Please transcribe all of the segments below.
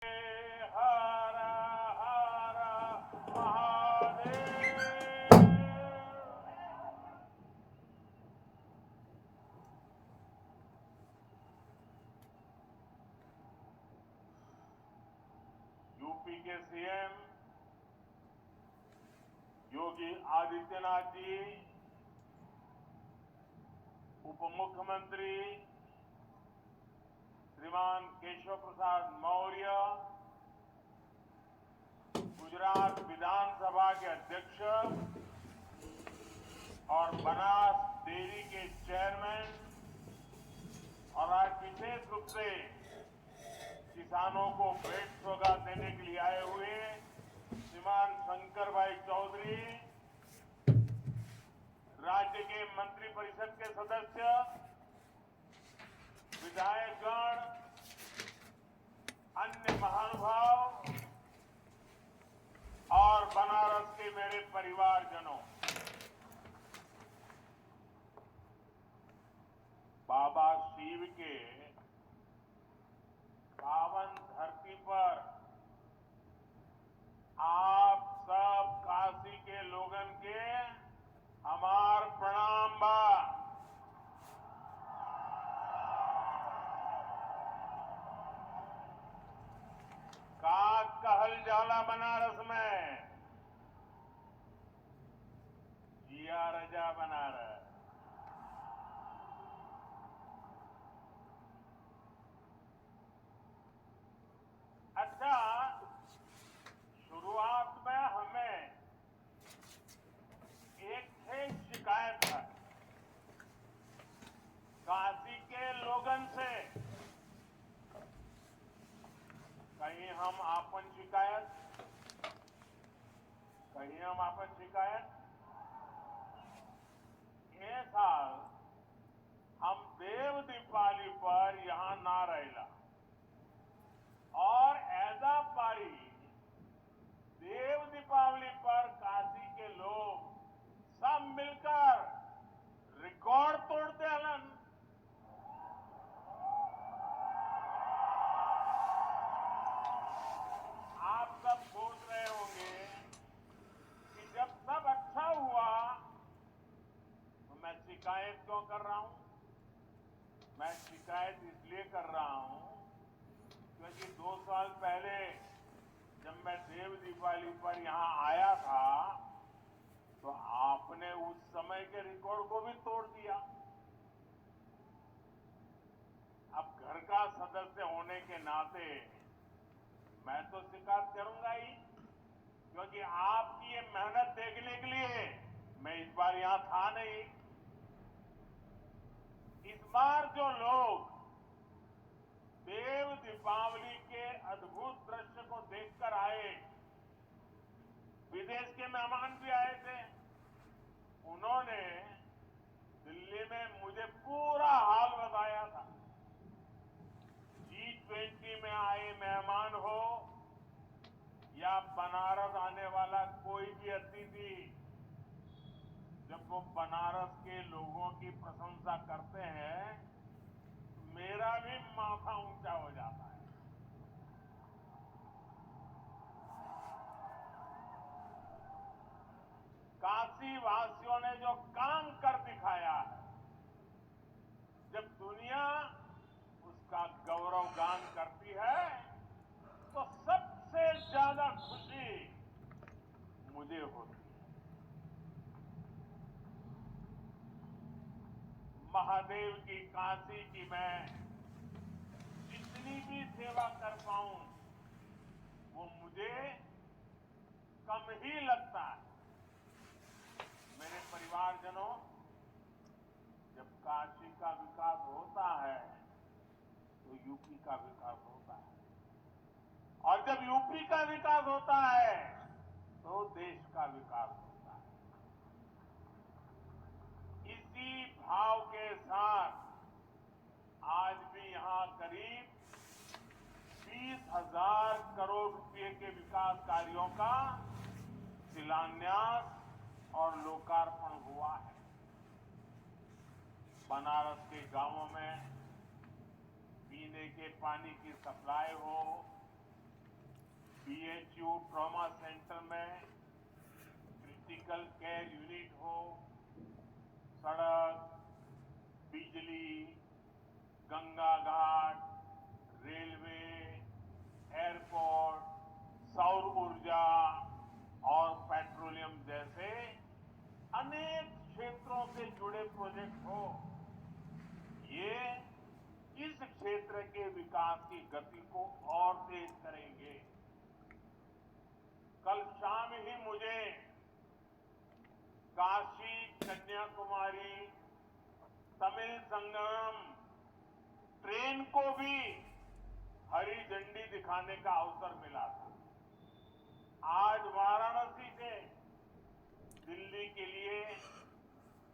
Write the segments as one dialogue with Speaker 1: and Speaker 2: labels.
Speaker 1: हर हर Mahadev. UP के CM Yogi Adityanath ji, उप मुख्यमंत्री श्रीमान केशव प्रसाद मौर्य, गुजरात विधानसभा के अध्यक्ष और बनास डेयरी के चेयरमैन और आज विशेष रूप से किसानों को भेंट सौगात देने के लिए आए हुए श्रीमान शंकर भाई चौधरी, राज्य के मंत्रिपरिषद के सदस्य, विधायकगण, अन्य महानुभाव और बनारस के मेरे परिवारजनों, बाबा शिव के पावन धरती पर आप सब काशी के लोगन के हमार प्रणाम बा। का कहल जाला बनारस में, जिया रजा बनारस। अच्छा, शुरुआत में हमें एक थे शिकायत है काशी के लोगन से। कहीं हम आपन शिकायत ये साल हम देव दीपावली पर यहां ना रहेला और ऐसा पारी देव दीपावली पर काशी के लोग सब मिलकर रिकॉर्ड तोड़ते हलन। आप सब सोच रहे होंगे कि जब सब अच्छा हुआ तो मैं शिकायत क्यों कर रहा हूं। मैं शिकायत इसलिए कर रहा हूं क्योंकि 2 साल पहले जब मैं देव दीपावली पर यहां आया था तो आपने उस समय के रिकॉर्ड को भी तोड़ दिया। अब घर का सदस्य होने के नाते मैं तो शिकायत करूंगा ही, क्योंकि आपकी ये मेहनत देखने के लिए मैं इस बार यहां था नहीं। इस बार जो लोग देव दीपावली के अद्भुत दृश्य को देखकर आए, विदेश के मेहमान भी आए थे, उन्होंने दिल्ली में मुझे पूरा हाल बताया था। G20 में आए मेहमान हो या बनारस आने वाला कोई भी अतिथि, जब वो बनारस के लोगों की प्रशंसा करते हैं मेरा भी माथा ऊंचा हो जाता है। काशी वासियों ने जो काम कर दिखाया है, जब दुनिया उसका गौरवगान करती है तो सबसे ज्यादा खुशी मुझे होती है। महादेव की काशी की मैं जितनी भी सेवा कर पाऊं वो मुझे कम ही लगता है। मेरे परिवारजनों, जब काशी का विकास होता है तो यूपी का विकास होता है, और जब यूपी का विकास होता है तो देश का विकास होता है। इसी भाव के साथ आज भी यहां करीब 20,000 करोड़ रुपए के विकास कार्यों का शिलान्यास और लोकार्पण हुआ है। बनारस के गांवों में पीने के पानी की सप्लाई हो, सीएचयू ट्रॉमा सेंटर में क्रिटिकल केयर यूनिट हो, सड़क, बिजली, गंगा घाट, रेलवे, एयरपोर्ट, सौर ऊर्जा और पेट्रोलियम जैसे अनेक क्षेत्रों से जुड़े प्रोजेक्ट हो, ये इस क्षेत्र के विकास की गति को और तेज करेंगे। कल शाम ही मुझे काशी कन्याकुमारी तमिल संगम ट्रेन को भी हरी झंडी दिखाने का अवसर मिला था। आज वाराणसी से दिल्ली के लिए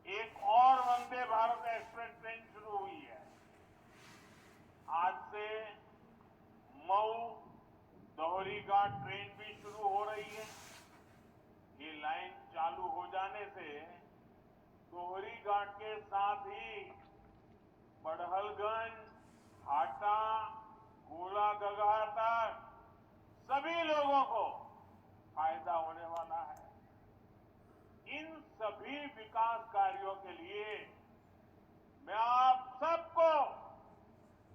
Speaker 1: एक और वंदे भारत एक्सप्रेस ट्रेन शुरू हुई है। आज से मऊ दोहरीघाट ट्रेन भी शुरू हो रही है। ये लाइन चालू हो जाने से दोहरीघाट के साथ ही बड़हलगंज, हाटा, गोलाघाटा तक सभी लोगों को फायदा होने वाला है। इन सभी विकास कार्यों के लिए मैं आप सबको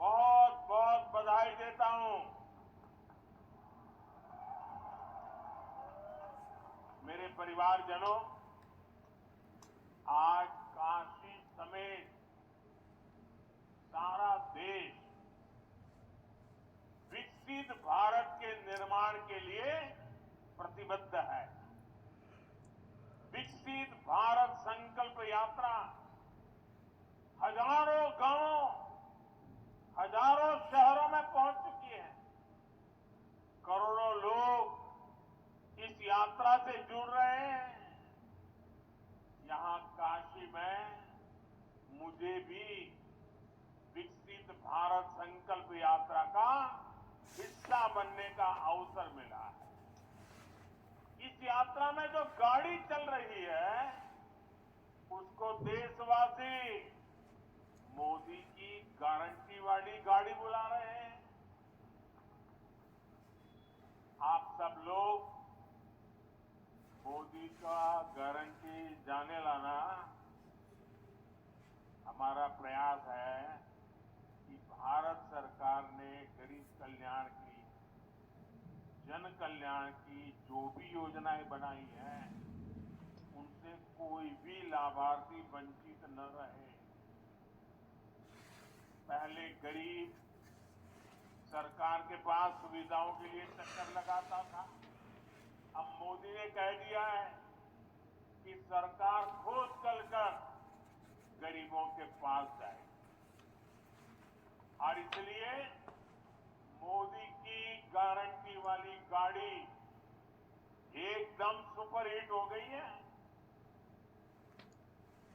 Speaker 1: बहुत बहुत बधाई देता हूं। मेरे परिवारजनों, आज काशी समेत सारा देश विकसित भारत के निर्माण के लिए प्रतिबद्ध है। विकसित भारत संकल्प यात्रा हजारों गांवों, हजारों शहरों में पहुंच चुकी है। करोड़ों लोग इस यात्रा से जुड़ रहे हैं। यहां काशी में मुझे भी विकसित भारत संकल्प यात्रा का हिस्सा बनने का अवसर मिला है। इस यात्रा में जो गाड़ी चल रही है, उसको देशवासी मोदी की गारंटी वाली गाड़ी बुला रहे हैं। आप सब लोग मोदी का गारंटी जाने लाना हमारा प्रयास है कि भारत सरकार ने गरीब कल्याण की, जन कल्याण की जो भी योजनाएं बनाई हैं, उनसे कोई भी लाभार्थी वंचित न रहे। पहले गरीब सरकार के पास सुविधाओं के लिए चक्कर लगाता था। अब मोदी ने कह दिया है कि सरकार खुद चलकर गरीबों के पास जाए, और इसलिए मोदी की गारंटी वाली गाड़ी एकदम सुपर हिट हो गई है।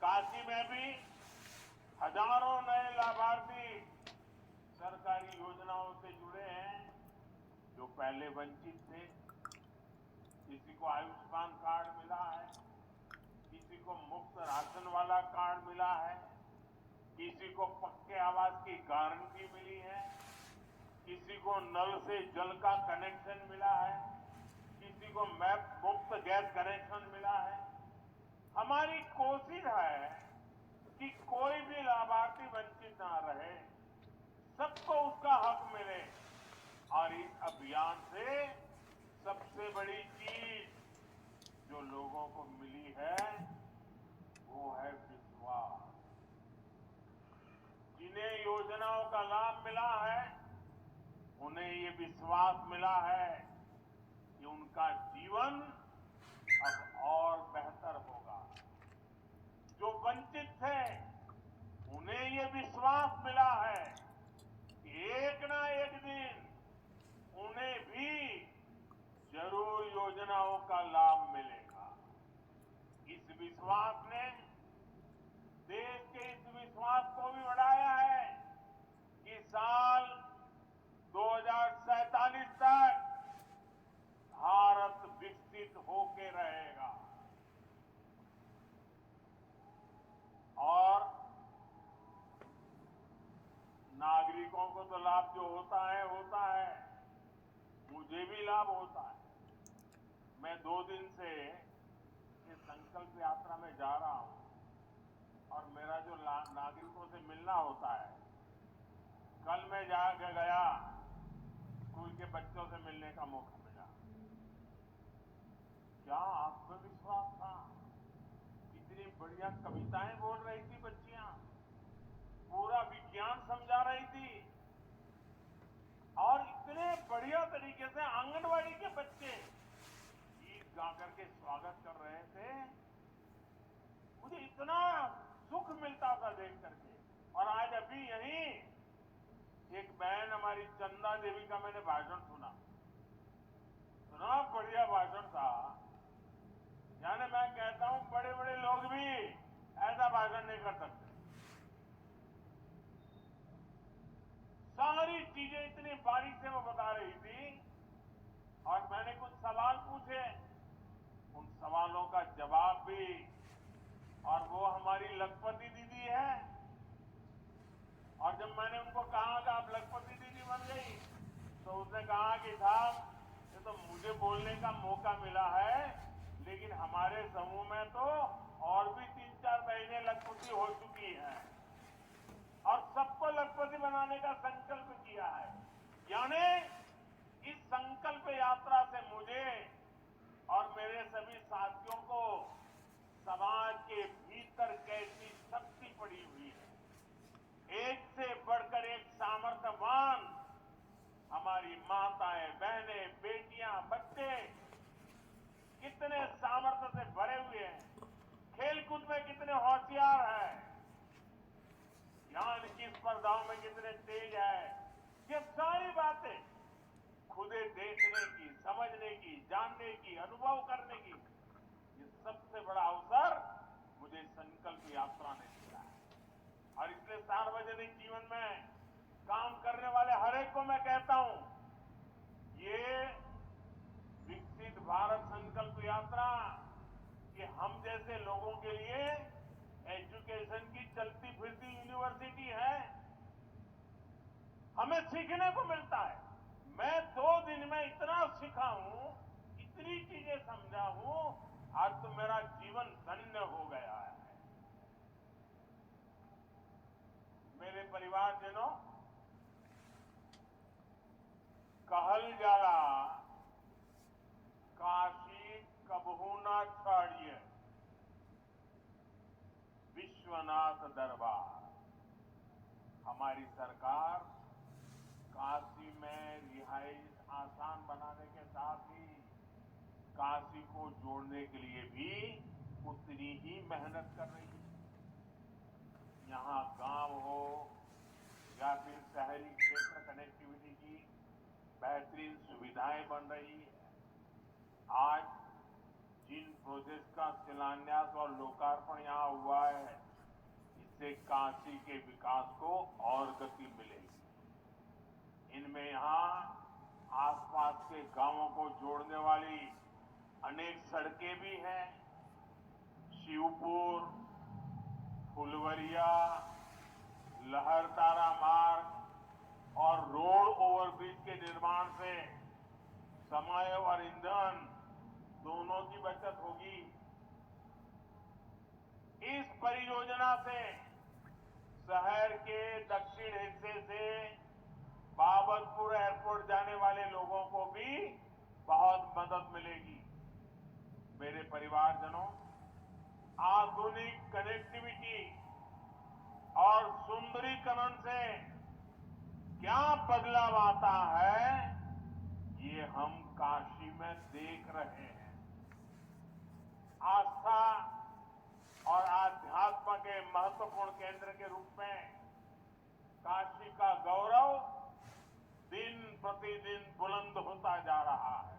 Speaker 1: काशी में भी हजारों नए लाभार्थी सरकारी योजनाओं से जुड़े हैं, जो पहले वंचित थे। किसी को आयुष्मान कार्ड मिला है, किसी को मुफ्त राशन वाला कार्ड मिला है, किसी को पक्के आवास की गारंटी मिली है, किसी को नल से जल का कनेक्शन मिला है, किसी को मुफ्त गैस कनेक्शन मिला है। हमारी कोशिश है कि कोई भी लाभार्थी वंचित ना रहे, सबको उसका हक मिले। और इस अभियान से सबसे बड़ी चीज जो लोगों को मिली है, वो है विश्वास। जिन्हें योजनाओं का लाभ मिला है, उन्हें ये विश्वास मिला है कि उनका जीवन अब और बेहतर होगा। जो वंचित थे, उन्हें ये विश्वास मिला है कि एक ना एक दिन उन्हें भी जरूर योजनाओं का लाभ मिलेगा। इस विश्वास ने देश के इस विश्वास को भी बढ़ाया है कि साल 2047 तक भारत विकसित होके रहेगा। और नागरिकों को तो लाभ जो होता है, मुझे भी लाभ होता है। मैं 2 दिन से इस संकल्प यात्रा में जा रहा हूं और मेरा जो नागरिकों से मिलना होता है, कल मैं जाके गया, स्कूल के बच्चों से मिलने का मौका मिला। क्या आत्मविश्वास था, इतनी बढ़िया कविताएं बोल रही थी बच्चियां, पूरा विज्ञान समझा रही थी और इतने बढ़िया तरीके से आंगनवाड़ी के बच्चे गीत गा करके स्वागत कर रहे थे। मुझे इतना सुख मिलता था देख करके। और आज अभी यहीं एक बहन हमारी चंदा देवी का मैंने भाषण सुना, इतना बढ़िया भाषण था। यानी मैं कहता हूं बड़े बड़े लोग भी ऐसा भाषण नहीं कर सकते। सारी चीजें इतनी बारीक से वो बता रही थी और मैंने कुछ सवाल पूछे, उन सवालों का जवाब भी। और वो हमारी लखपति दीदी है, और जब मैंने उनको कहा कि आप लखपति दीदी बन गई, तो उसने कहा कि साहब ये तो मुझे बोलने का मौका मिला है, लेकिन हमारे समूह में तो और भी 3-4 बहनें लखपति हो चुकी हैं और सबको लखपति बनाने का संकल्प किया है। यानी इस संकल्प यात्रा से मुझे और मेरे सभी साथियों को समाज के भीतर कैसी शक्ति पड़ी हुई है, एक से बढ़कर एक सामर्थ्यवान हमारी माताएं, बहनें, बेटियां, बच्चे कितने सामर्थ्य से भरे हुए हैं, खेलकूद में कितने होशियार हैं, ज्ञान की स्पर्धाओं में कितने तेज है। ये सारी बातें खुदे देखने की, समझने की, जानने की, अनुभव करने की, ये सबसे बड़ा अवसर मुझे संकल्प यात्रा ने दिया है। और इसलिए सार्वजनिक जीवन में काम करने वाले हर एक को मैं कहता हूं, ये विकसित भारत संकल्प यात्रा ये हम जैसे लोगों के लिए एजुकेशन की चलती फिरती यूनिवर्सिटी है। हमें सीखने को मिलता है। मैं 2 दिन में इतना सीखा हूं, इतनी चीजें समझा हूं, आज तो मेरा जीवन धन्य हो गया है। मेरे परिवारजनों, कहल जाला काशी कबहू ना छाड़िए, विश्वनाथ दरबार। हमारी सरकार काशी में रिहाइश आसान बनाने के साथ ही काशी को जोड़ने के लिए भी उतनी ही मेहनत कर रही है। यहाँ गांव हो या फिर शहरी क्षेत्र कनेक्टिविटी की बेहतरीन सुविधाएं बन रही है। आज जिन प्रोजेक्ट का शिलान्यास और लोकार्पण यहाँ हुआ है, इससे काशी के विकास को और गति मिलेगी। इनमें यहाँ आसपास के गांवों को जोड़ने वाली अनेक सड़कें भी हैं। शिवपुर, फुलवरिया, लहरतारा मार्ग और रोड ओवरब्रिज के निर्माण से समय और ईंधन दोनों की बचत होगी। इस परियोजना से शहर के दक्षिण हिस्से से बाबतपुर एयरपोर्ट जाने वाले लोगों को भी बहुत मदद मिलेगी। मेरे परिवारजनों, आधुनिक कनेक्टिविटी और सुंदरीकरण से क्या बदलाव आता है, ये हम काशी में देख रहे हैं। आस्था और आध्यात्म के महत्वपूर्ण केंद्र के रूप में काशी का गौरव दिन प्रतिदिन बुलंद होता जा रहा है।